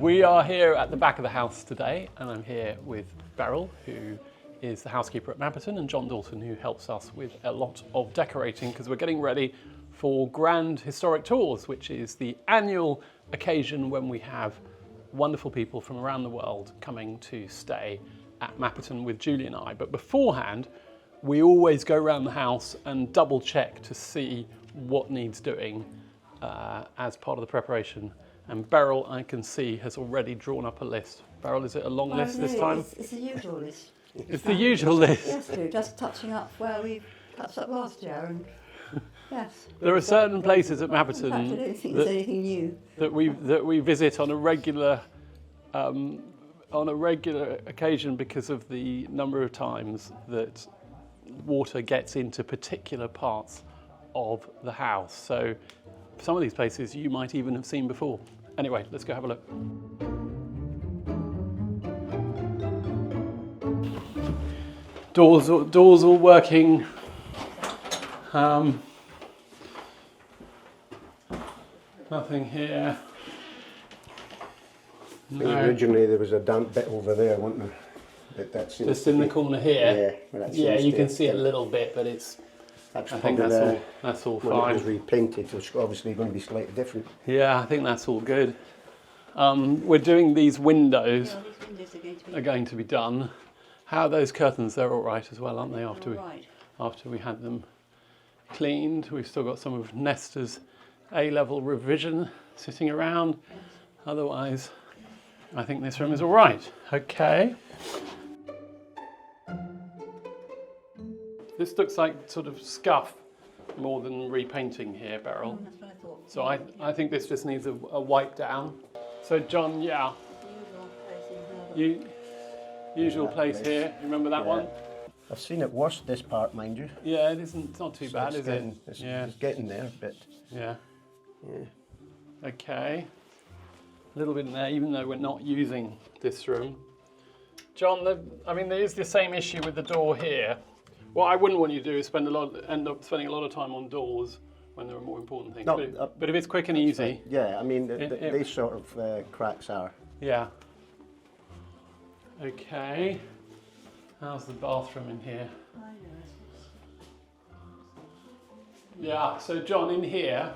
We are here at the back of the house today, and I'm here with Beryl, who is the housekeeper at Mapperton, and John Dalton, who helps us with a lot of decorating because we're getting ready for Grand Historic Tours, which is the annual occasion when we have wonderful people from around the world coming to stay at Mapperton with Julie and I. But beforehand, we always go around the house and double check to see what needs doing as part of the preparation. And Beryl, I can see, has already drawn up a list. Beryl, is it a long list this time? It's the usual list. It's the usual list. Yes, just touching up where we touched up last year. And yes. There are certain places at In fact, I don't Mapperton think there's anything new. that we visit on a regular occasion because of the number of times that water gets into particular parts of the house. So some of these places you might even have seen before. Anyway, let's go have a look. Doors all working. Nothing here. No. Originally there was a damp bit over there, wasn't there? That's just in the corner here. Yeah, you can see it a little bit, but it's. I think that's all fine. When it was repainted, so it's obviously going to be slightly different. Yeah, I think that's all good. We're doing these windows. Yeah, these windows are going to be done. How are those curtains? They're all right as well, aren't they? After we had them cleaned, we've still got some of Nesta's A-level revision sitting around. Yes. Otherwise, I think this room is all right. Okay. This looks like sort of scuff more than repainting here, Beryl. That's what I thought. So I think this just needs a wipe down. So John, yeah. Usual place here. Remember that one? I've seen it worse, this part, mind you. Yeah, it's not too bad, is it? It's getting there a bit. Yeah. Okay. A little bit in there, even though we're not using this room. John, there is the same issue with the door here. What I wouldn't want you to do is end up spending a lot of time on doors when there are more important things. No, but if it's quick and easy. Yeah, I mean, these sort of cracks are. Yeah. Okay. How's the bathroom in here? Yeah, so John, in here,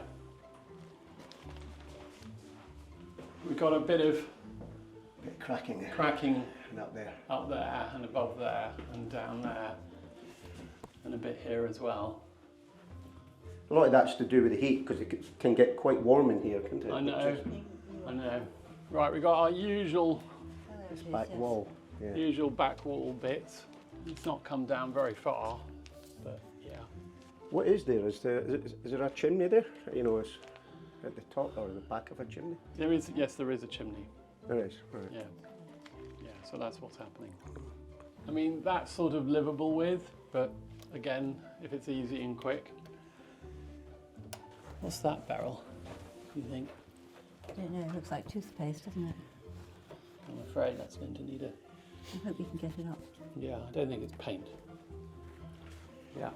we've got a bit of cracking there. Cracking and up there and above there and down there. And a bit here as well. A lot of that's to do with the heat because it can get quite warm in here, can't it? I know. Right, we've got our usual back wall. Yeah. Usual back wall bits. It's not come down very far, but yeah. What is there? Is there a chimney there? You know, it's at the top or the back of a chimney? There is, yes, there is a chimney. There is, right. Yeah, so that's what's happening. I mean, that's sort of livable with, but again, if it's easy and quick. What's that, Beryl? Do you think? I don't know, it looks like toothpaste, doesn't it? I'm afraid that's going to need a... I hope we can get it up. Yeah, I don't think it's paint. Yeah.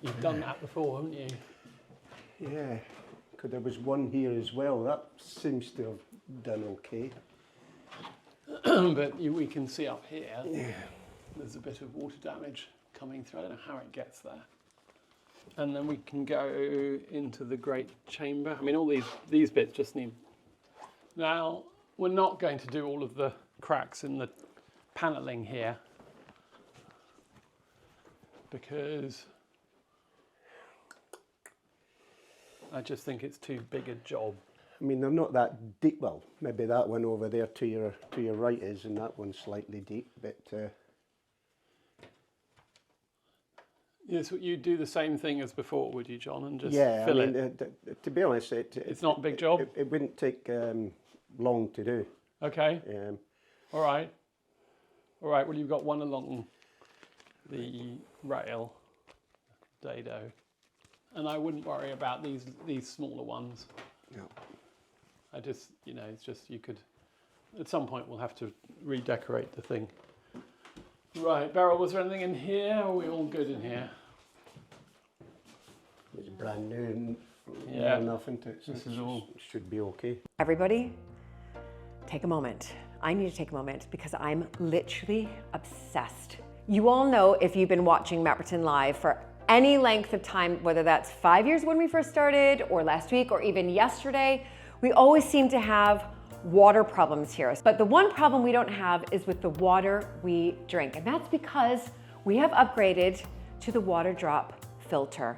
You've done that before, haven't you? Yeah, because there was one here as well. That seems to have done okay. But we can see up here, there's a bit of water damage coming through. I don't know how it gets there. And then we can go into the great chamber. I mean, all these bits just need... Now, we're not going to do all of the cracks in the panelling here because I just think it's too big a job. I mean, they're not that deep. Well, maybe that one over there to your right is, and that one's slightly deep, but... Yes, you do the same thing as before, would you, John, and just fill it? To be honest, it's not a big job? It wouldn't take long to do. Okay. All right. Well, you've got one along the rail, dado, and I wouldn't worry about these smaller ones. No. I just, it's just you could, at some point we'll have to redecorate the thing. Right, Beryl, was there anything in here? Are we all good in here? It's brand new Yeah. Nothing to it. So This is all. should be okay. Everybody, take a moment. I need to take a moment because I'm literally obsessed. You all know, if you've been watching Mapperton live for any length of time, whether that's 5 years when we first started, or last week, or even yesterday, we always seem to have water problems here. But the one problem we don't have is with the water we drink. And that's because we have upgraded to the Waterdrop Filter.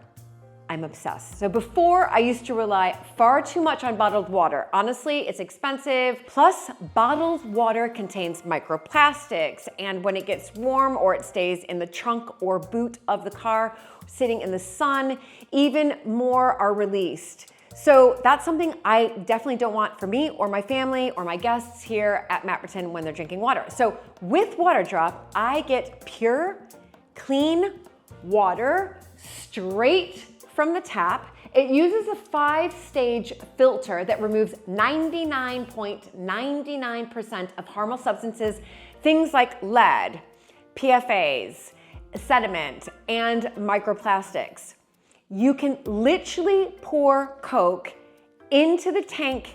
I'm obsessed. So before, I used to rely far too much on bottled water. Honestly, it's expensive. Plus, bottled water contains microplastics, and when it gets warm or it stays in the trunk or boot of the car, sitting in the sun, even more are released. So that's something I definitely don't want for me or my family or my guests here at Mapperton when they're drinking water. So with Waterdrop, I get pure, clean water straight from the tap. It uses a 5-stage filter that removes 99.99% of harmful substances, things like lead, PFAs, sediment, and microplastics. You can literally pour Coke into the tank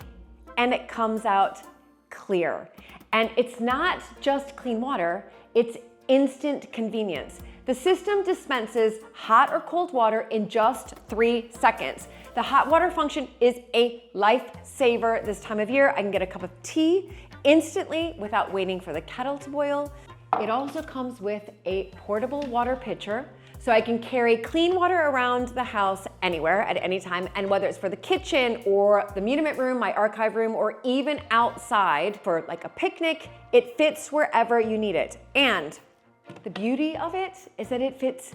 and it comes out clear. And it's not just clean water, it's instant convenience. The system dispenses hot or cold water in just 3 seconds. The hot water function is a lifesaver this time of year. I can get a cup of tea instantly without waiting for the kettle to boil. It also comes with a portable water pitcher, so I can carry clean water around the house anywhere at any time, and whether it's for the kitchen or the muniment room, my archive room, or even outside for like a picnic, it fits wherever you need it. And the beauty of it is that it fits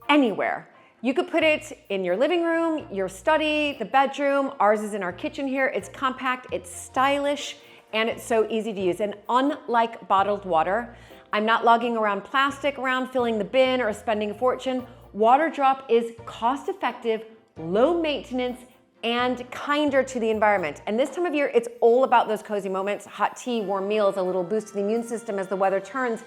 anywhere. You could put it in your living room, your study, the bedroom. Ours is in our kitchen here. It's compact, it's stylish, and it's so easy to use. And unlike bottled water, I'm not lugging around plastic around, filling the bin, or spending a fortune. Waterdrop is cost-effective, low maintenance, and kinder to the environment. And this time of year, it's all about those cozy moments, hot tea, warm meals, a little boost to the immune system as the weather turns.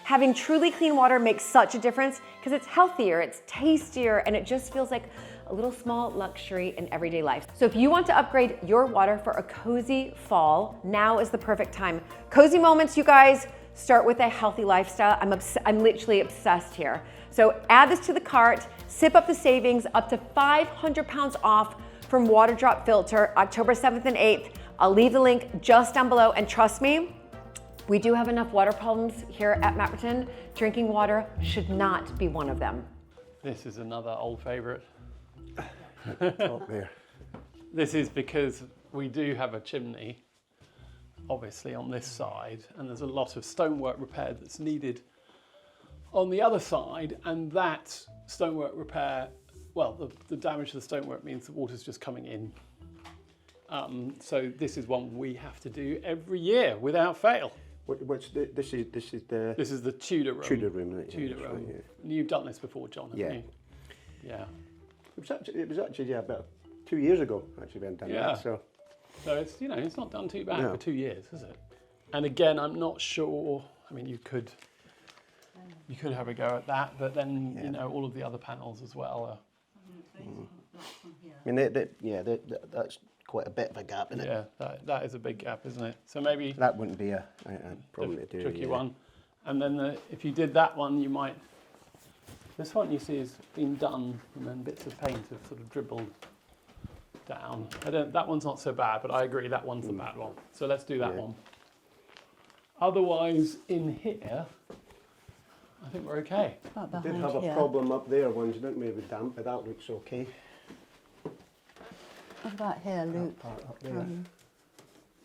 Having truly clean water makes such a difference because it's healthier, it's tastier, and it just feels like a little small luxury in everyday life. So if you want to upgrade your water for a cozy fall, now is the perfect time. Cozy moments, you guys, start with a healthy lifestyle. I'm literally obsessed here. So add this to the cart, sip up the savings, up to 500 pounds off from Waterdrop Filter, October 7th and 8th. I'll leave the link just down below, and trust me, we do have enough water problems here at Mapperton. Drinking water should not be one of them. This is another old favourite. Up there. This is because we do have a chimney, obviously, on this side, and there's a lot of stonework repair that's needed on the other side, and that stonework repair, well, the damage to the stonework means the water's just coming in. So this is one we have to do every year without fail. This is the This is the Tudor room. Tudor room, right? Tudor That's room. right, yeah. You've done this before, John, haven't Yeah. you? Yeah. It was actually about 2 years ago. Actually, been done Yeah. that. So So it's, you know, it's not done too bad No. for 2 years, is it? And again, I'm not sure. I mean, you could have a go at that, but then you know all of the other panels as well are. I mean, that's quite a bit of a gap, isn't it? Yeah, that is a big gap, isn't it? So maybe That wouldn't be a problem to do. tricky yeah. one. And then if you did that one, you might. This one you see has been done, and then bits of paint have sort of dribbled down. That one's not so bad, but I agree that one's the bad one. So let's do that Yeah. one. Otherwise, in here, I think we're okay. Right We did behind have a here. problem up there once, didn't we, with damp, but that looks okay. What about here, Luke? Part up there.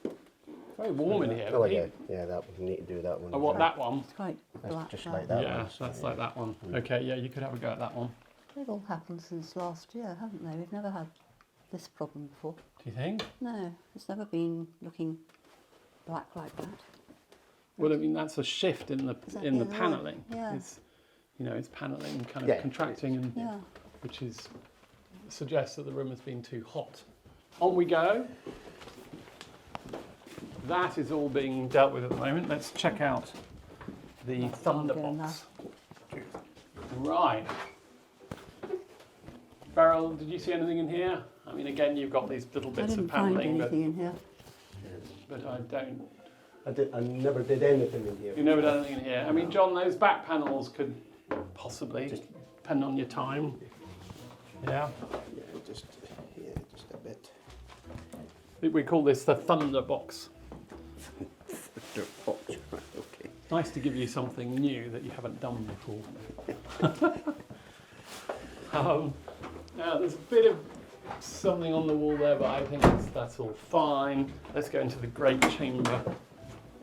It's very warm in here. Oh yeah, that we need to do that one. Oh, what, that one? It's quite That's black. just there. like that Yeah, one. so, that's like that one. Okay, yeah, you could have a go at that one. They've all happened since last year, haven't they? We've never had this problem before. Do you think? No, it's never been looking black like that. Well, I mean, that's a shift in the Exactly in the right, panelling. yeah. It's, you know, it's panelling kind of Yeah. contracting, and Yeah. which suggests that the room has been too hot. On we go. That is all being dealt with at the moment. Let's check out the That's what I'm doing Thunderbox. Right. Beryl, did you see anything in here? I mean, again, you've got these little I bits of didn't find paneling, anything in here. but I don't. I never did anything in here. You've never done anything in here. I mean, John, those back panels could possibly, Just- depend on your time. Yeah. Yeah, just a bit. We call this the thunder box. Okay. Nice to give you something new that you haven't done before. Now, there's a bit of something on the wall there, but I think that's all fine. Let's go into the great chamber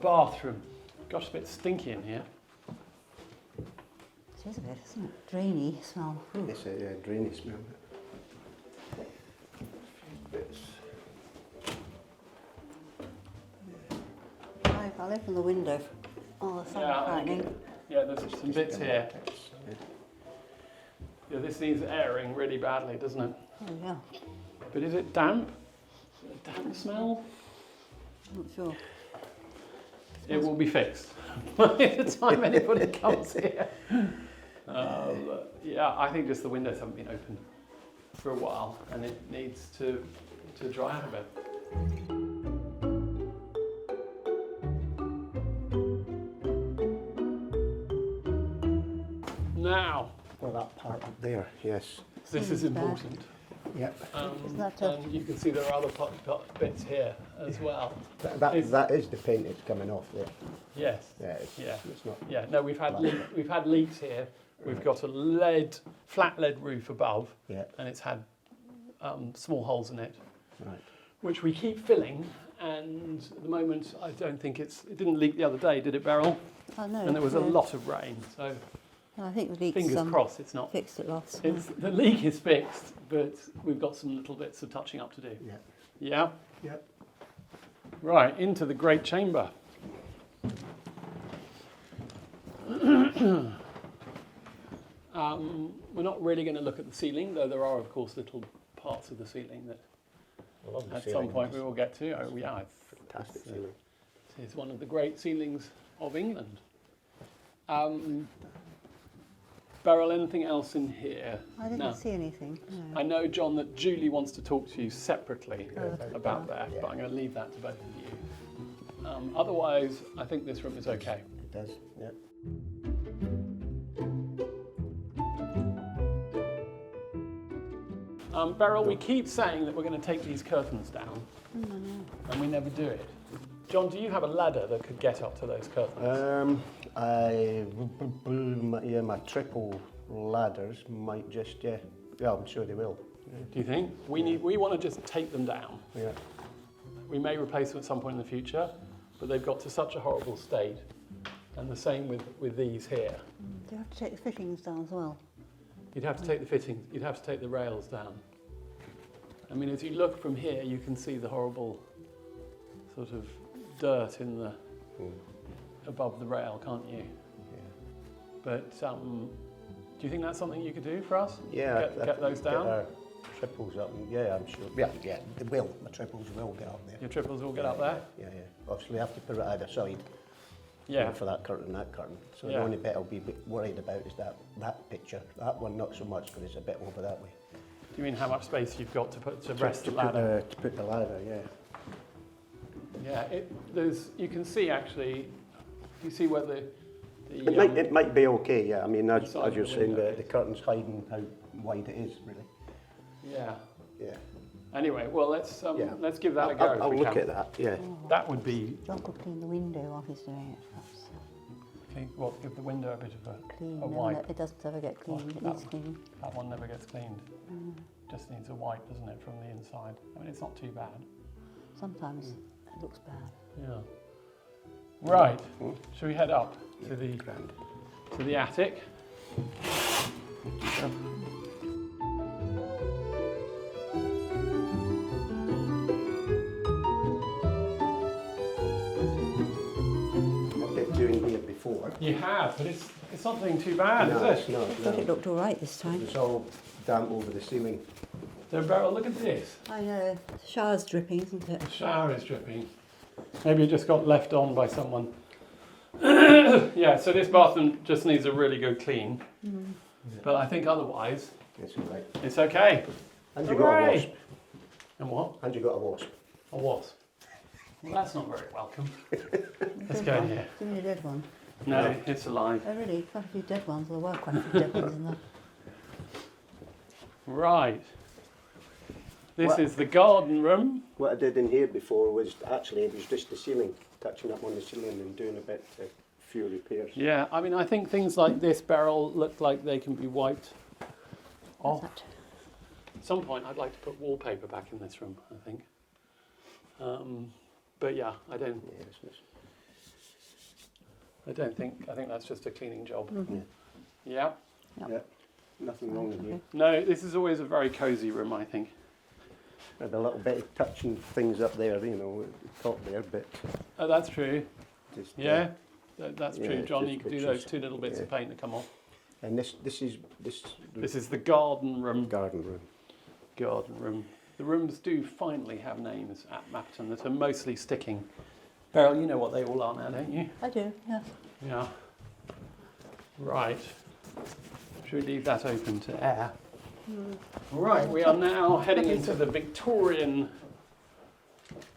bathroom. Gosh, it's a bit stinky in here. It is a bit, isn't it? Drainy smell. Ooh. It's a drainy smell. Bits. I'll open the window. Oh, the sun's shining. Yeah, there's some bits here. Yeah, this needs airing really badly, doesn't it? Oh, yeah. But is it damp? Is it a damp smell? I'm not sure. It will be fixed by the time anybody comes here. Yeah, I think just the windows haven't been open for a while and it needs to dry out a bit. Now, Well, that part up there, yes. this is Seems bad. important. Yep. Isn't that a- And you can see there are other bits here as well. That is the paint that's coming off there. Yes. Yeah, Yeah. it's not. Yeah. No, we've had leaks here. We've got a flat lead roof above, Yeah, and it's had small holes in it, right. which we keep filling. And at the moment, I don't think it didn't leak the other day, did it, Beryl? Oh, no. And there was a no. lot of rain, so No, I think the leak's fingers crossed it's not. fixed at last. The leak is fixed, but we've got some little bits of touching up to do. Yeah. Yeah. Yep. Right, into the great chamber. We're not really going to look at the ceiling, though there are, of course, little parts of the ceiling that I love the at ceiling. some point we will get to. Oh, yeah, Fantastic ceiling. it's one of the great ceilings of England. Beryl, anything else in here? I didn't No. see anything. No. I know, John, that Julie wants to talk to you separately Oh, about that, Yeah. but I'm going to leave that to both of you. Otherwise, I think this room is okay. It does, yeah. Beryl, we keep saying that we're going to take these curtains down, and we never do it. John, do you have a ladder that could get up to those curtains? My triple ladders might just, yeah, I'm sure they will. Do you think? We want to just take them down. Yeah. We may replace them at some point in the future, but they've got to such a horrible state. And the same with these here. Do you have to take the fittings down as well? You'd have to take the fittings, you'd have to take the rails down. I mean, as you look from here, you can see the horrible sort of dirt in the above the rail, can't you? Yeah. But do you think that's something you could do for us? Yeah. Get those down? Get our triples up, yeah, I'm sure. Yeah, they will. My triples will get up there. Your triples will get up there? Yeah. Obviously, I have to put it either side. Yeah. For that curtain and that curtain. So Yeah. the only bit I'll be a bit worried about is that picture. That one, not so much, because it's a bit over that way. Do you mean how much space you've got to rest the ladder? To put the ladder, yeah. Yeah, you can see actually, you see where the It might be okay, yeah. I mean, as side of you're the saying, window. the curtain's hiding how wide it is, really. yeah. Yeah. Anyway, well let's give that a go. I'll if we look can. at that, yeah. That would be John could clean the window while he's doing it. Perhaps. give the window a bit of Clean. a No, wipe. it doesn't ever get cleaned. It that needs cleaning. That one never gets cleaned. Just needs a wipe, doesn't it, from the inside? I mean, it's not too bad. Sometimes it looks bad. Yeah. Right. Shall we head up to the Grand. attic? I've been doing here before. You have, but it's not doing too bad, No, is it's it? not, I thought it no. looked all right this time. It's all damp over the ceiling. So, Beryl, look at this. I know. The shower's dripping, isn't it? The shower is dripping. Maybe it just got left on by someone. Yeah, so this bathroom just needs a really good clean. But I think otherwise, It's all right. It's okay. And you got a Hooray! wasp. And what? And you got a wasp. A wasp. Well, that's not very welcome. Let's go in here. Give me a dead one. No, it's alive. Oh, really? Quite a few dead ones. There were quite a few dead ones in there. Right. This What? is the garden room. What I did in here before was actually, it was just the ceiling, touching up on the ceiling and doing a few repairs. Yeah, I mean, I think things like this barrel look like they can be wiped off. What's that? At some point, I'd like to put wallpaper back in this room, I think. But yeah, I don't think, I think that's just a cleaning job. Mm-hmm. Yeah. Yep. Yeah, nothing wrong with you. No, this is always a very cosy room, I think. Had a little bit of touching things up there, you know, at the top there, but Oh, that's true. just Yeah, that's yeah, true, it's John. just You could do pictures. those two little bits of paint that come off. And this is This is the garden room. garden room. Garden room. The rooms do finally have names at Mapperton that are mostly sticking. Beryl, you know what they all are now, don't you? I do, yes. Yeah. Right. Should we leave that open to air? Right, we are now heading into the Victorian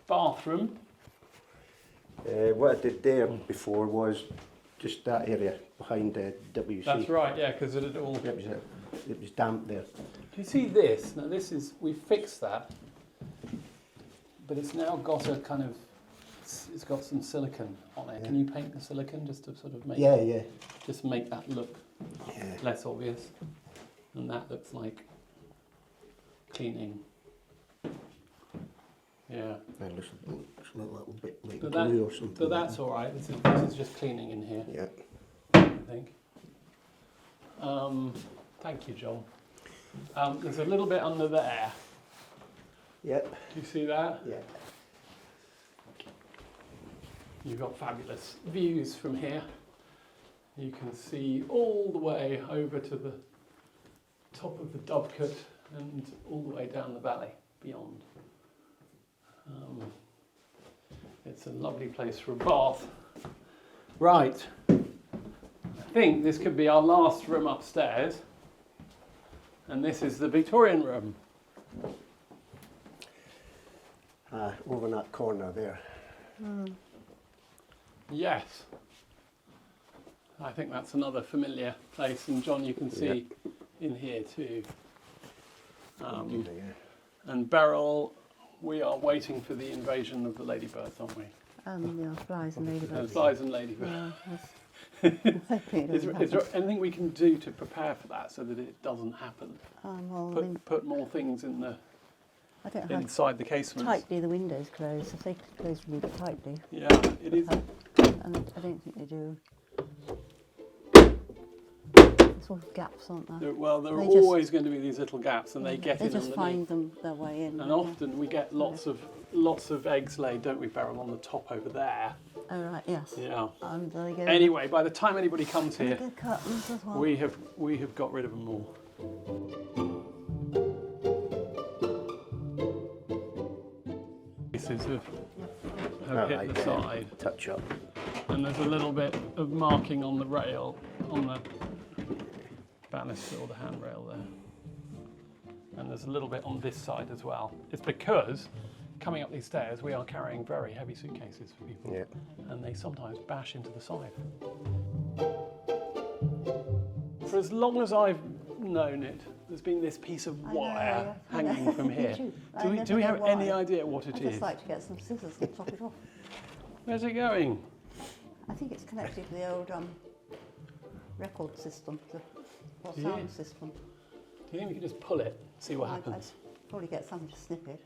bathroom. What I did there before was just that area behind the WC. That's right, yeah, because it had all... It was damp there. Do you see this? Now this is, we fixed that, but it's now got a kind of, it's got some silicone on it. Yeah. Can you paint the silicone just to sort of make, Yeah. just make that look Yeah. less obvious? And that looks like cleaning. Yeah, It looks a little bit like but, glue or something. but that's all right. This is just cleaning in here, Yeah. I think. Thank you, John. There's a little bit under there. Yep. Do you see that? Yeah. You've got fabulous views from here. You can see all the way over to the top of the Dovecote and all the way down the valley beyond. It's a lovely place for a bath. Right. I think this could be our last room upstairs. And this is the Victorian room. Over in that corner there. Yes. I think that's another familiar place, and John, you can see in here too. Yeah. And Beryl, we are waiting for the invasion of the ladybirds, aren't we? Yeah, flies and ladybirds. Flies and ladybirds. Yeah, Is there anything we can do to prepare for that so that it doesn't happen? well, I mean, Put more things in the I don't know how inside the casements. tightly the windows close. If they close really tightly, Yeah, it is. and I don't think they do. There's sort of gaps, aren't there? Well, there are They just- always going to be these little gaps, and they get They in just underneath. find their way in. And don't they? often we get lots of eggs laid, don't we, Beryl, on the top over there? Oh right, yes. Yeah. There you go. Anyway, by the time anybody comes And here, the curtains as well. we have got rid of them all. Pieces have hit the side, Touch up. and there's a little bit of marking on the rail, on the banister or the handrail there. And there's a little bit on this side as well. It's because coming up these stairs, we are carrying very heavy suitcases for people, Yeah. and they sometimes bash into the side. For as long as I've known it, there's been this piece of I know, wire I know. hanging from here. Me too. I Do we never know have any why. idea what it I'd is? just like to get some scissors and chop it off. Where's it going? I think it's connected to the old record system, or Yeah. sound system. Do you think we could just pull it, see what happens? I'd probably get someone to snip it.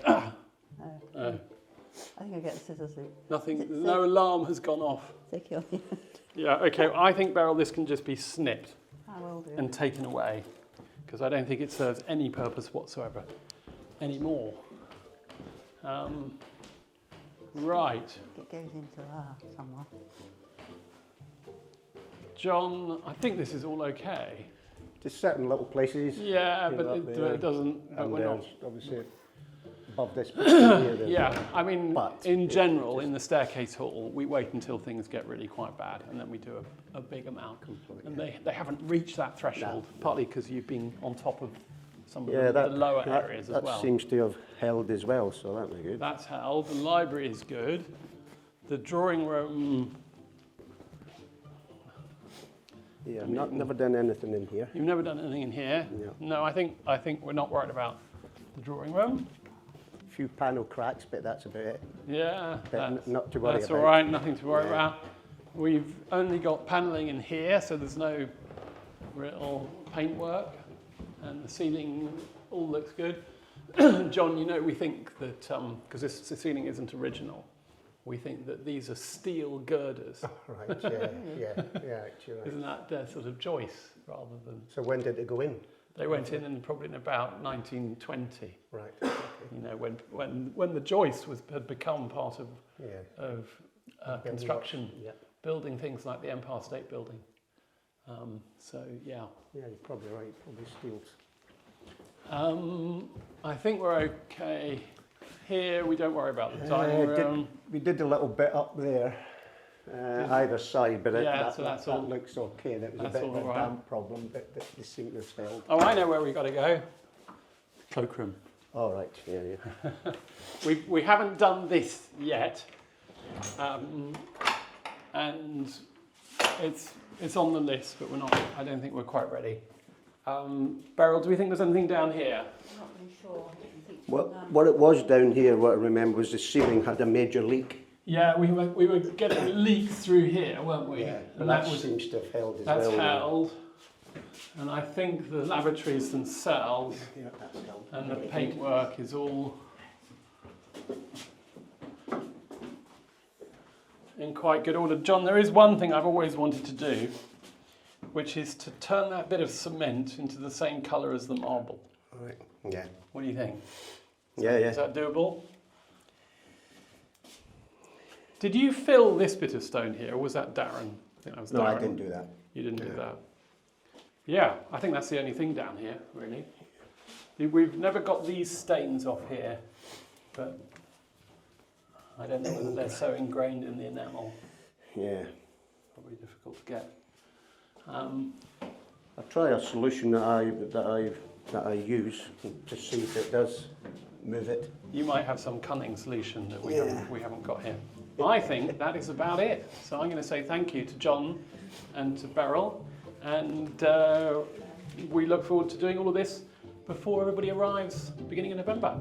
Oh, I think I'll get the scissors out. nothing, no alarm has gone off. Take your Yeah, okay, I think, Beryl, this can just be snipped I will do. and taken away, because I don't think it serves any purpose whatsoever anymore. Right, It goes into somewhere. John, I think this is all okay. Just certain little places. Yeah, you but know, it there. doesn't, but And we're not. there's obviously above this here. Yeah, I mean, But in general, in the staircase hall, we wait until things get really quite bad, and then we do a big amount. And they haven't reached that threshold, partly because you've been on top of some of the lower areas as well. That seems to have held as well, so that'd be good. That's held. The library is good. The drawing room. Yeah, never done anything in here. You've never done anything in here. Yeah. No, I think we're not worried about the drawing room. A few panel cracks, but that's about it. Yeah, But not to worry that's about. all right. Nothing to worry about. We've only got panelling in here, so there's no real paintwork, and the ceiling all looks good. John, you know, we think that because the ceiling isn't original, we think that these are steel girders. Right, yeah, actually. Right. Isn't that sort of joist rather than? So when did it go in? They went in probably in about 1920. Right. Okay. You know, when the joist had become part of construction, building things like the Empire State Building. So yeah. Yeah, you're probably right. Probably steels. I think we're okay here. We don't worry about the dining room. We did a little bit up there, either side, but that looks okay. That was a That's bit of a all right. damp problem, but they seem to have held. Oh, I know where we've got to go. Cloakroom. All right, yeah. We haven't done this yet, and it's on the list, but we're not. I don't think we're quite ready. Beryl, do we think there's anything down here? I'm not really sure. What it was down here, what I remember, was the ceiling had a major leak. Yeah, we were getting leaks through here, weren't we? Yeah, and that seems to have held as well. That's held. And I think the lavatories themselves that's held. and the paintwork is all in quite good order. John, there is one thing I've always wanted to do, which is to turn that bit of cement into the same colour as the marble. Right. Yeah. What do you think? Yeah. Is that doable? Did you fill this bit of stone here, or was that Darren? I think that was No, Darren. I didn't do that. You didn't do that? Yeah, I think that's the only thing down here, really. We've never got these stains off here, but I don't know whether they're so ingrained in the enamel. Yeah. Probably difficult to get. I'll try a solution that I use to see if it does move it. You might have some cunning solution that we haven't got here. I think that is about it. So I'm going to say thank you to John and to Beryl, and we look forward to doing all of this before everybody arrives beginning of November.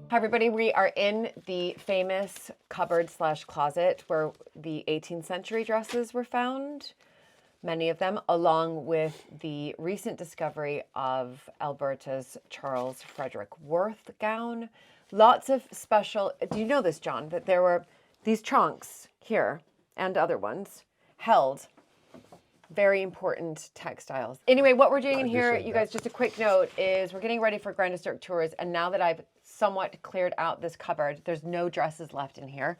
Hi everybody, we are in the famous cupboard/closet where the 18th century dresses were found, many of them, along with the recent discovery of Alberta's Charles Frederick Worth gown. Lots of special, do you know this, John, that there were these trunks here and other ones held very important textiles. Anyway, what we're doing in here, you guys, just a quick note, is we're getting ready for Grand Historic Tours, and now that I've somewhat cleared out this cupboard, there's no dresses left in here.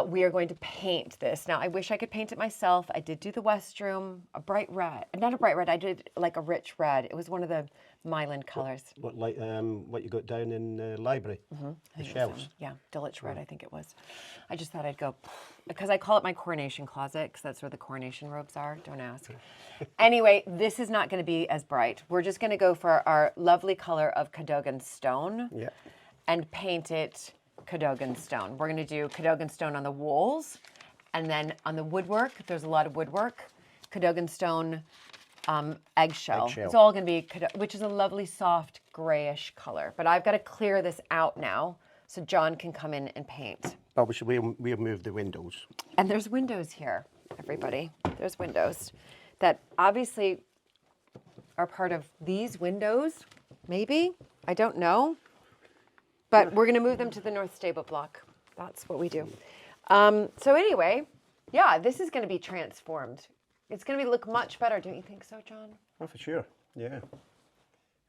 We are going to paint this. Now, I wish I could paint it myself. I did do the West Room, a bright red. Not a bright red, I did like a rich red. It was one of the Myland colors. What you got down in the library? The shelves? Yeah, Dulwich red, I think it was. I just thought I'd go, because I call it my coronation closet, because that's where the coronation robes are. Don't ask. Anyway, this is not going to be as bright. We're just going to go for our lovely color of Cadogan stone and paint it Cadogan stone. We're going to do Cadogan stone on the walls, and then on the woodwork, there's a lot of woodwork, Cadogan stone eggshell. It's all going to be, which is a lovely soft grayish color. But I've got to clear this out now so John can come in and paint. Oh, we have moved the windows. And there's windows here, everybody. There's windows that obviously are part of these windows, maybe. I don't know. But we're going to move them to the north stable block. That's what we do. So anyway, yeah, this is going to be transformed. It's going to look much better, don't you think so, John? Oh, for sure. Yeah.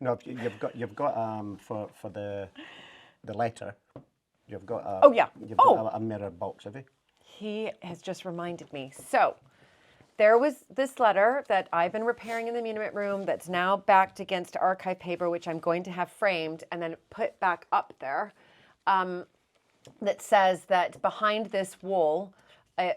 No, you've got for the letter, you've got a, a mirror box, have you? He has just reminded me. So there was this letter that I've been repairing in the muniment room that's now backed against archive paper, which I'm going to have framed and then put back up there, that says that behind this wall,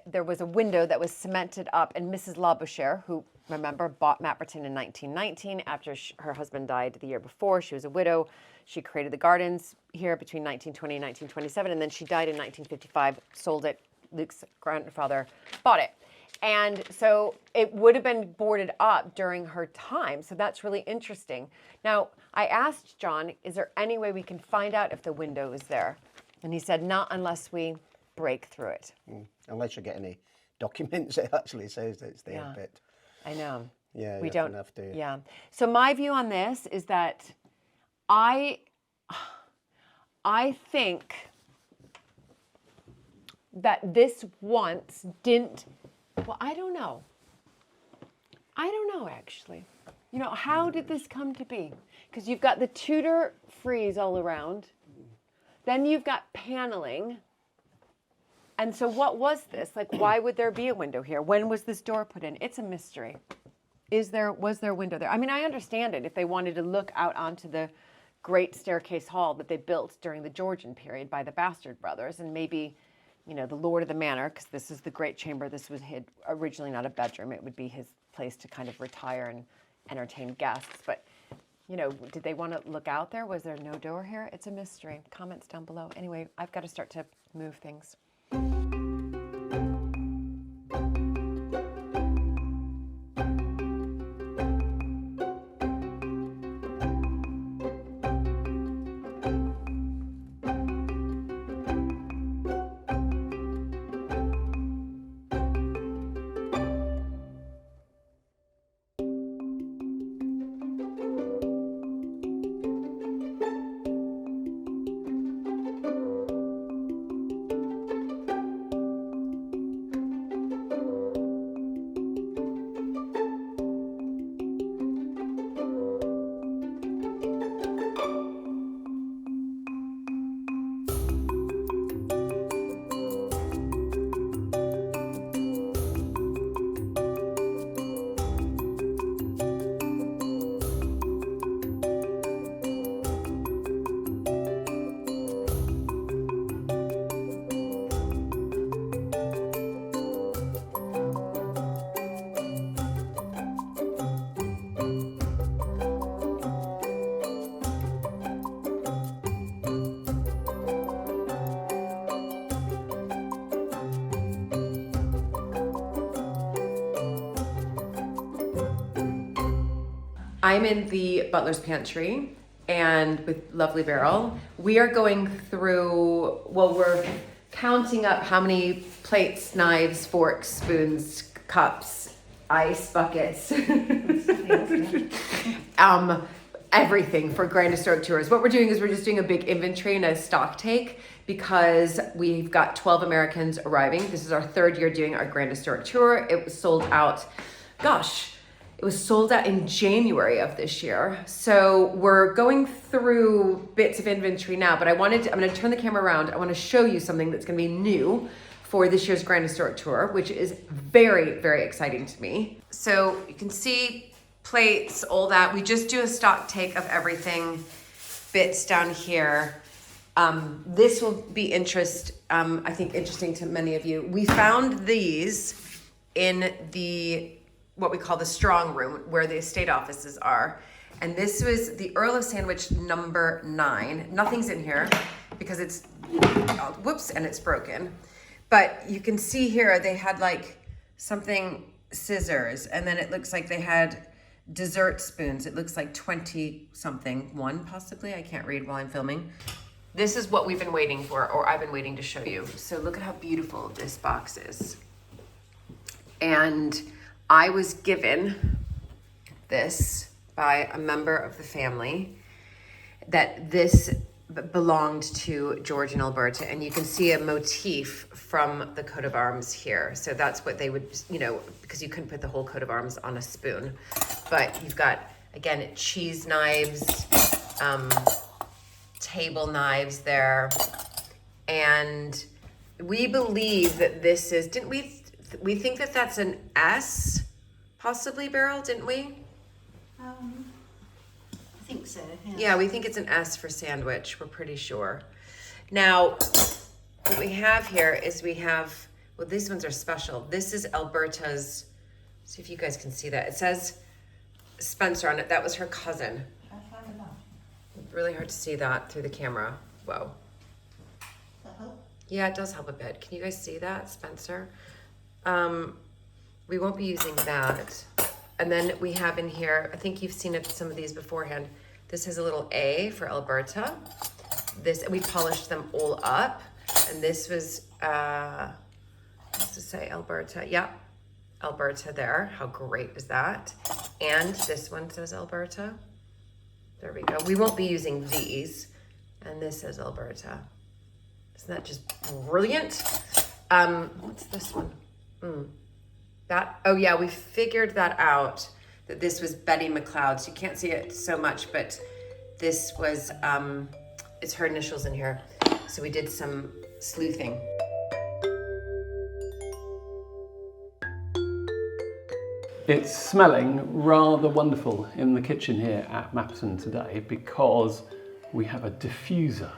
there was a window that was cemented up, and Mrs. Labouchere, who, remember, bought Mapperton in 1919 after her husband died the year before. She was a widow. She created the gardens here between 1920 and 1927, and then she died in 1955, sold it. Luke's grandfather bought it. And so it would have been boarded up during her time. So that's really interesting. Now, I asked John, is there any way we can find out if the window is there? And he said, not unless we break through it. Unless you get any documents that actually says that it's there, Yeah. but I know. yeah, We you don't have to. Yeah. So my view on this is that I think that this once didn't, well, I don't know. I don't know, actually. You know, how did this come to be? Because you've got the Tudor frieze all around. Then you've got paneling. And so what was this? Like, why would there be a window here? When was this door put in? It's a mystery. Was there a window there? I mean, I understand it if they wanted to look out onto the great staircase hall that they built during the Georgian period by the Bastard brothers, and maybe, you know, the lord of the manor, because this is the great chamber. This was originally not a bedroom. It would be his place to kind of retire and entertain guests. But, you know, did they want to look out there? Was there no door here? It's a mystery. Comments down below. Anyway, I've got to start to move things. I'm in the butler's pantry, and with lovely Beryl, we are going through, well, we're counting up how many plates, knives, forks, spoons, cups, ice buckets, everything for Grand Historic Tours. What we're doing is we're just doing a big inventory and a stock take because we've got 12 Americans arriving. This is our third year doing our Grand Historic Tour. It was sold out, it was sold out in January of this year. So we're going through bits of inventory now, but I'm gonna turn the camera around. I wanna show you something that's gonna be new for this year's Grand Historic Tour, which is very, very exciting to me. So you can see plates, all that. We just do a stock take of everything, bits down here. This will be I think interesting to many of you. We found these in what we call the strong room, where the estate offices are. And this was the Earl of Sandwich number 9. Nothing's in here because it's, and it's broken. But you can see here, they had like something, scissors, and then it looks like they had dessert spoons. It looks like 20 something, one possibly, I can't read while I'm filming. This is what we've been waiting for, or I've been waiting to show you. So look at how beautiful this box is. And I was given this by a member of the family, that this belonged to George and Alberta, and you can see a motif from the coat of arms here. So that's what they would, because you couldn't put the whole coat of arms on a spoon. But you've got, again, cheese knives, table knives there, and we believe that this is, didn't we think that that's an S, possibly, Beryl, didn't we? I think so. Yeah, we think it's an S for sandwich, we're pretty sure. Now, what we have here is well, these ones are special. This is Alberta's, see if you guys can see that. It says Spencer on it, that was her cousin. Really hard to see that through the camera. Whoa. Does that help? Yeah, it does help a bit. Can you guys see that, Spencer? We won't be using that. And then we have in here, I think you've seen some of these beforehand. This has a little A for Alberta. We polished them all up. And this was, what's to say, Alberta? Yeah, Alberta there. How great is that? And this one says Alberta. There we go. We won't be using these. And this says Alberta. Isn't that just brilliant? What's this one? Oh yeah, we figured that out, that this was Betty McLeod's. You can't see it so much, but this was, it's her initials in here. So we did some sleuthing. It's smelling rather wonderful in the kitchen here at Mapperton today because we have a diffuser.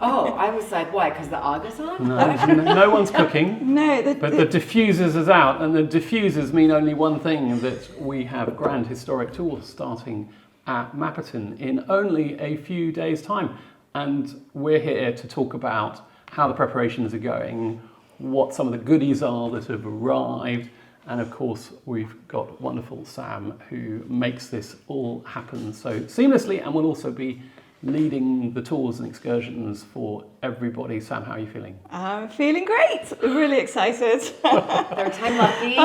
Oh, I was like, why? Because the August on? No one's cooking. No, But the diffusers is out, and the diffusers mean only one thing, that we have grand historic tours starting at Mapperton in only a few days' time. And we're here to talk about how the preparations are going, what some of the goodies are that have arrived, and of course we've got wonderful Sam who makes this all happen so seamlessly and will also be leading the tours and excursions for everybody. Sam, how are you feeling? I'm feeling great. Really excited. Third time lucky.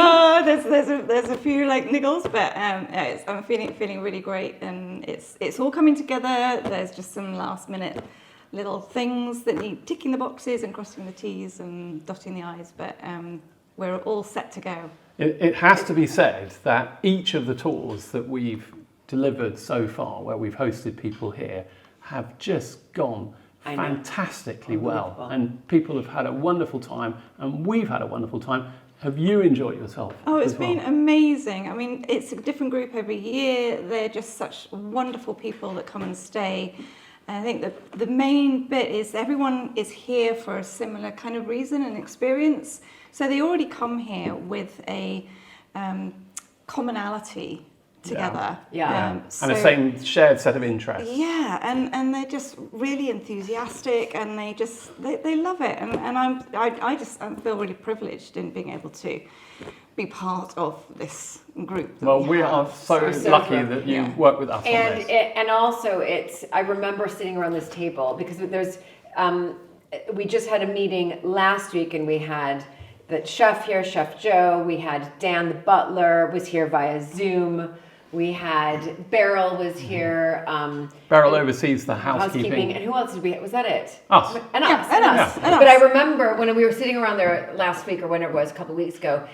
There's a few like niggles, but I'm feeling really great, and it's all coming together. There's just some last minute little things that need ticking the boxes and crossing the T's and dotting the I's, but we're all set to go. It has to be said that each of the tours that we've delivered so far, where we've hosted people here, have just gone fantastically well, and people have had a wonderful time, and we've had a wonderful time. Have you enjoyed yourself? Oh, it's been amazing. I mean, it's a different group every year. They're just such wonderful people that come and stay. And I think the main bit is everyone is here for a similar kind of reason and experience. So they already come here with a commonality together. Yeah. And the same shared set of interests. Yeah, and they're just really enthusiastic, and they love it, and I feel really privileged in being able to be part of this group. Well, we are so lucky that you work with us on this. And also I remember sitting around this table because there's we just had a meeting last week, and we had the chef here, Chef Joe. We had Dan the butler was here via Zoom. We had Beryl was here. Beryl oversees the housekeeping. And who else did we have? Was that it? Us. And us. And But I remember when we were sitting around there last week or whenever it was, a couple of weeks ago,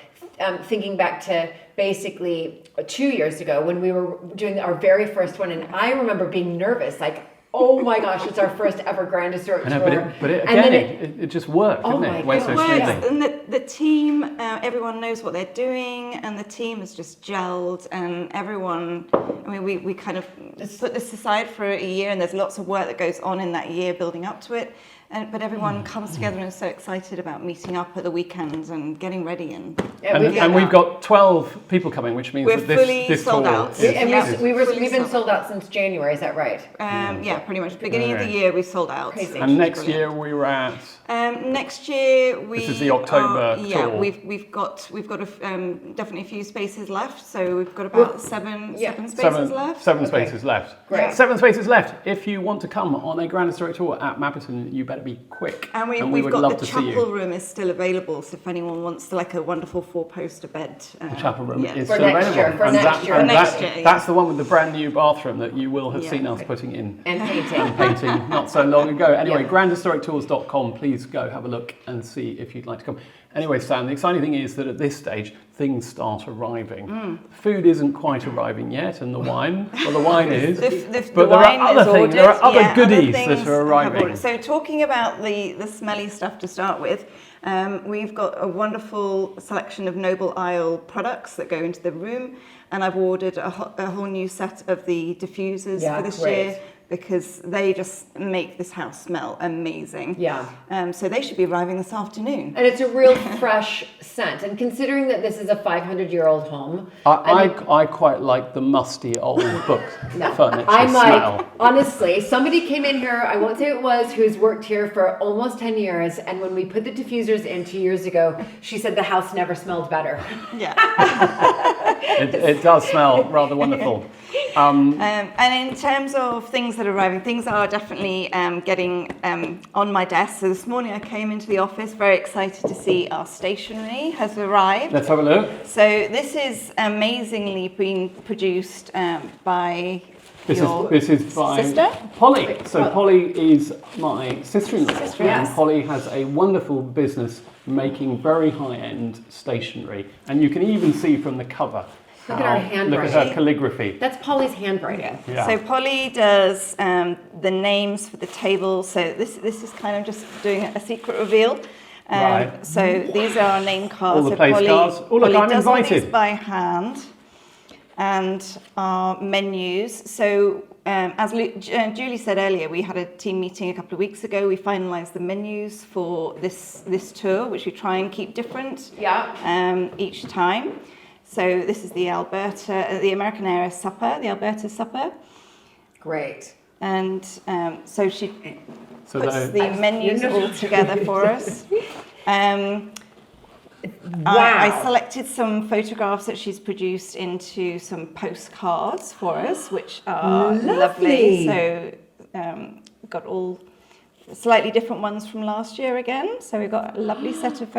thinking back to basically 2 years ago when we were doing our very first one. And I remember being nervous, like, oh my gosh, it's our first ever Grand Historic Tour. But it just worked, didn't it? It went so smoothly. And the team, everyone knows what they're doing, and the team has just gelled, and everyone, I mean, we kind of put this aside for a year, and there's lots of work that goes on in that year building up to it. But everyone comes together and is so excited about meeting up at the weekends and getting ready. And we've got 12 people coming, which means we're that fully this sold tour out. We've been sold out since January, is that right? Yeah, pretty much. Beginning of the year, we sold out. Crazy. And next year we were at... Next year this is the October tour. Yeah, we've got definitely a few spaces left. So we've got about seven spaces left. Seven spaces left. Great. 7 spaces left. If you want to come on a Grand Historic Tour at Mapperton, you better be quick. And we would got love the to see you. chapel room is still available. So if anyone wants to, like a wonderful 4-poster bed, The chapel room is For still next available. year, for next year. That's the one with the brand new bathroom that you will have seen us putting in. And painting. Painting not so long ago. Anyway, grandhistorictours.com. Please go have a look and see if you'd like to come. Anyway, Stan, the exciting thing is that at this stage, things start arriving. Food isn't quite arriving yet, and the wine, well, the wine is. But there are other things, there are other goodies that are arriving. So talking about the smelly stuff to start with, we've got a wonderful selection of Noble Isle products that go into the room, and I've ordered a whole new set of the diffusers for this year, because they just make this house smell amazing. Yeah. So they should be arriving this afternoon. And it's a real fresh scent. And considering that this is a 500-year-old home, I quite like the musty old book furniture I'm smell. like, honestly, somebody came in here, I won't say it was, who's worked here for almost 10 years, and when we put the diffusers in 2 years ago, she said the house never smelled better. Yeah. It does smell rather wonderful. And in terms of things that are arriving, things are definitely getting on my desk. So this morning I came into the office very excited to see our stationery has arrived. Let's have a look. So this is amazingly being produced by This is by sister? Polly. So Polly is my sister-in-law, and Yes. Polly has a wonderful business making very high-end stationery, and you can even see from the cover. Look at her Look handwriting. at her calligraphy. That's Polly's handwriting. Yeah. So Polly does the names for the table. So this is kind of just doing a secret reveal. Right. So these are our name cards. All the So place Polly, cards. Oh, look, Polly I'm does all invited. these by hand. And our menus. So as Julie said earlier, we had a team meeting a couple of weeks ago. We finalised the menus for this tour, which we try and keep different each time. So this is the American Heiress supper, the Alberta supper. Great. And so she So puts those- the menus all together for us. Wow. I selected some photographs that she's produced into some postcards for us, which are lovely. So got all slightly different ones from last year again. So we've got a lovely set of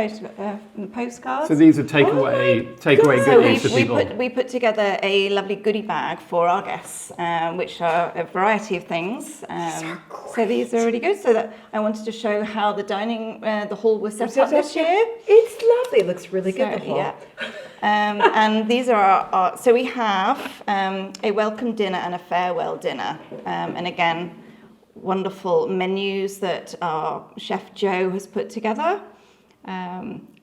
postcards. So these are takeaway So goodies for people. we put together a lovely goodie bag for our guests, which are a variety of things. So these are really good. So that I wanted to show how the the hall was set up this year. It's lovely. It looks really good. So, The hall. yeah. And these are our so we have a welcome dinner and a farewell dinner. And again, wonderful menus that our chef Joe has put together.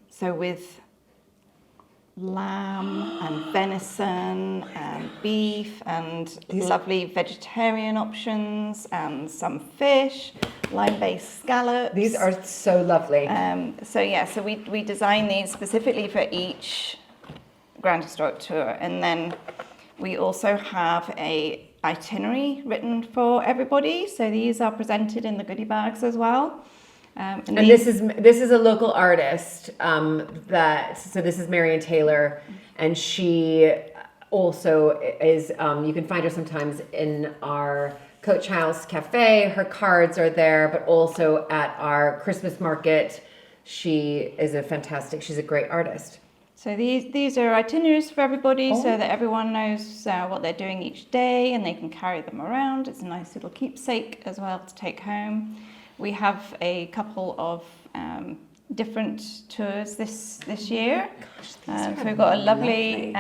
So with lamb and venison and beef and lovely vegetarian options and some fish, lime-based scallops. These are so lovely. So we designed these specifically for each Grand Historic Tour, and then we also have a itinerary written for everybody. So these are presented in the goodie bags as well. And this is a local artist so this is Marion Taylor, and she also is you can find her sometimes in our Coach House Cafe. Her cards are there, but also at our Christmas market. She's a great artist. So these are itineraries for everybody, so that everyone knows what they're doing each day, and they can carry them around. It's a nice little keepsake as well to take home. We have a couple of different tours this year. So we've got a lovely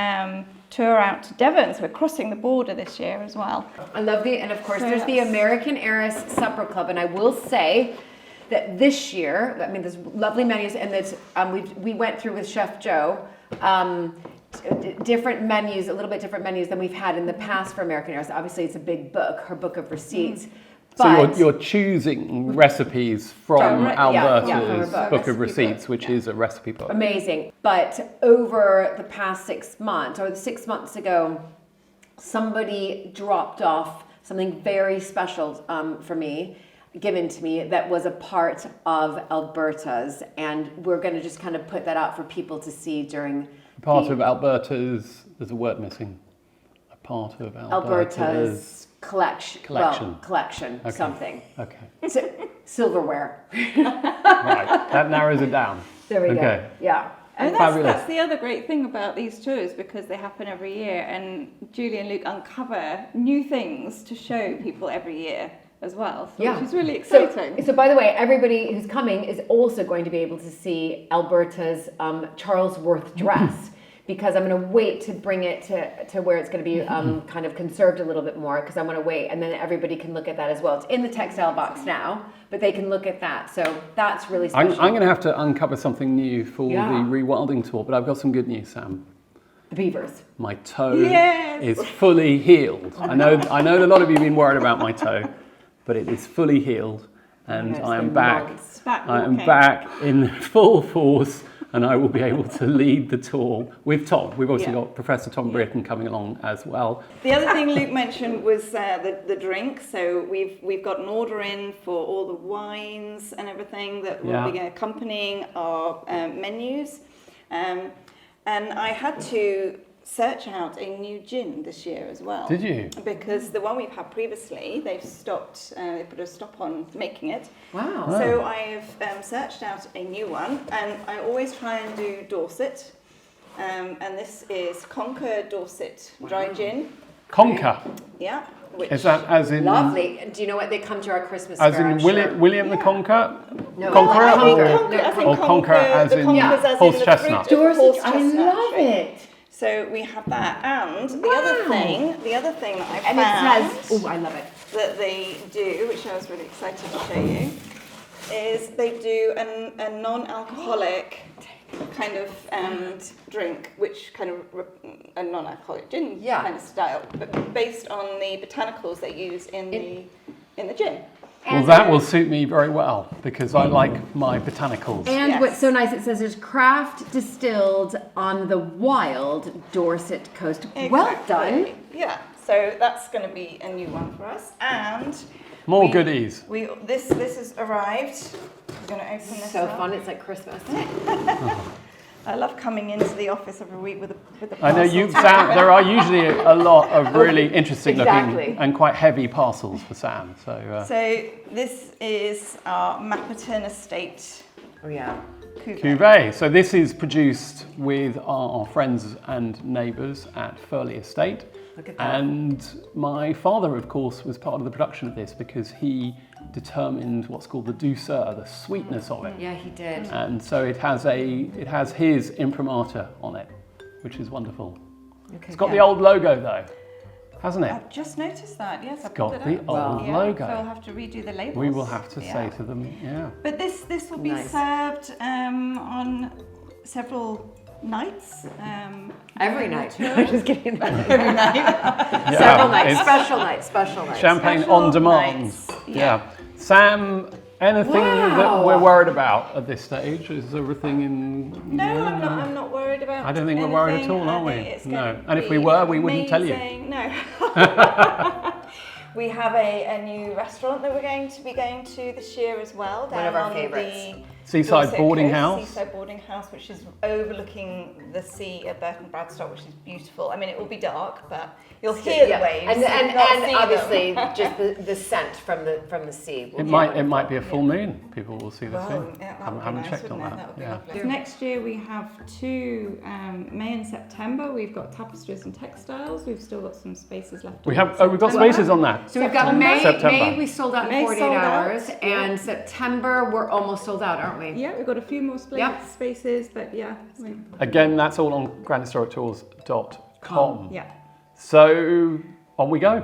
tour out to Devon. So we're crossing the border this year as well. I love and of course there's the American Heiress Supper Club, and I will say that this year, I mean, there's lovely menus, and that we went through with Chef Joe different menus, a little bit different menus than we've had in the past for American Heiress. Obviously, it's a big book, her book of receipts. So you're choosing recipes from Alberta's from her book of receipts, which is a recipe book. Amazing. But over the past 6 months, or 6 months ago, somebody dropped off something very special for me, given to me, that was a part of Alberta's, and we're going to just kind of put that out for people to see during Part of Alberta's, there's a word missing. A part of Alberta's collection. Collection. Well, collection, Okay. something. Okay. Silverware. Right. That narrows it down. There we Okay. go. Yeah. And Fabulous. that's the other great thing about these tours, because they happen every year, and Julie and Luke uncover new things to show people every year. as well, Yeah. which is really exciting. So by the way, everybody who's coming is also going to be able to see Alberta's Charlesworth dress, because I'm going to wait to bring it to where it's going to be kind of conserved a little bit more, because I'm going to wait, and then everybody can look at that as well. It's in the textile box now, but they can look at that. So that's really special. I'm going to have to uncover something new for the rewilding tour, but I've got some good news, Sam. The beavers. My toe is fully healed. I know a lot of you have been worried about my toe, but it is fully healed, and I am back. I am back in full force, and I will be able to lead the tour with Tom. We've also got Professor Tom Britton coming along as well. The other thing Luke mentioned was the drink. So we've got an order in for all the wines and everything that will be accompanying our menus. And I had to search out a new gin this year as well. Did you? Because the one we've had previously, they've stopped, they put a stop on making it. Wow. So I've searched out a new one, and I always try and do Dorset. And this is Conquer Dorset Dry Gin. Conquer. Yeah. Which Is that as in... Lovely. Do you know what? They come to our Christmas As fair, in I'm sure. William the Conqueror? No, Conqueror? I think or- Conquer, I think or Conquer as in horse chestnut. Dorset, I love it. So we have that, and the other thing that I found, And it says, oh, I love it. that they do, which I was really excited to show you, is they do a non-alcoholic kind of drink, which kind of a non-alcoholic gin kind of style, but based on the botanicals they use in the gin. Well, that will suit me very well, because I like my botanicals. And what's so nice, it says there's craft distilled on the wild Dorset coast. Well done. Yeah, so that's going to be a new one for us, and More goodies. This has arrived. I'm going to open this So up. fun, it's like Christmas. I love coming into the office every week with a I know parcel. Sam, there are usually a lot of really interesting Exactly. looking and quite heavy parcels for Sam. So this is our Mapperton estate Oh yeah. cuvee. So this is produced with our friends and neighbours at Furley Estate. Look at that. And my father, of course, was part of the production of this because he determined what's called the douceur, the sweetness of it. Yeah, he did. And so it has his imprimatur on it, which is wonderful. Okay. It's got the old logo though, hasn't it? I've just noticed that. Yes, I've got pulled it the up. old So logo. we'll have to redo the labels. We will have to say to them, yeah. But this will be Nice. served on several nights. Every night. I'm just kidding. Every night. Yeah, Several nights. it's Special nights. Champagne Special on demand. nights, Yeah. Sam, anything that Wow. we're worried about at this stage? Is everything in... No, I'm not worried about I don't think we're worried at anything. all, are I we? think it's No. gonna And if we be were, we wouldn't tell you. amazing. No. We have a new restaurant that we're going to be going to this year as well. Down One of our on favourites. the Seaside Dorset boarding coast, house. Seaside boarding house, which is overlooking the sea at Burton Bradstock, which is beautiful. I mean, it will be dark, but you'll hear the waves. And, you and, not and see obviously them. just the scent from the sea. It might be a full moon. People will see the Well, thing. yeah, that would be Haven't nice, checked on wouldn't it? that. That would be Yeah. lovely. Next year we have two, May and September. We've got tapestries and textiles. We've still got some spaces left. We've got spaces on that. So we've got May September. we sold out in May 48 sold out, hours, yeah. and September we're almost sold out, aren't we? Yeah, we've got a few more spaces, but yeah. Again, that's all on grandhistorictours.com. Yeah. So on we go.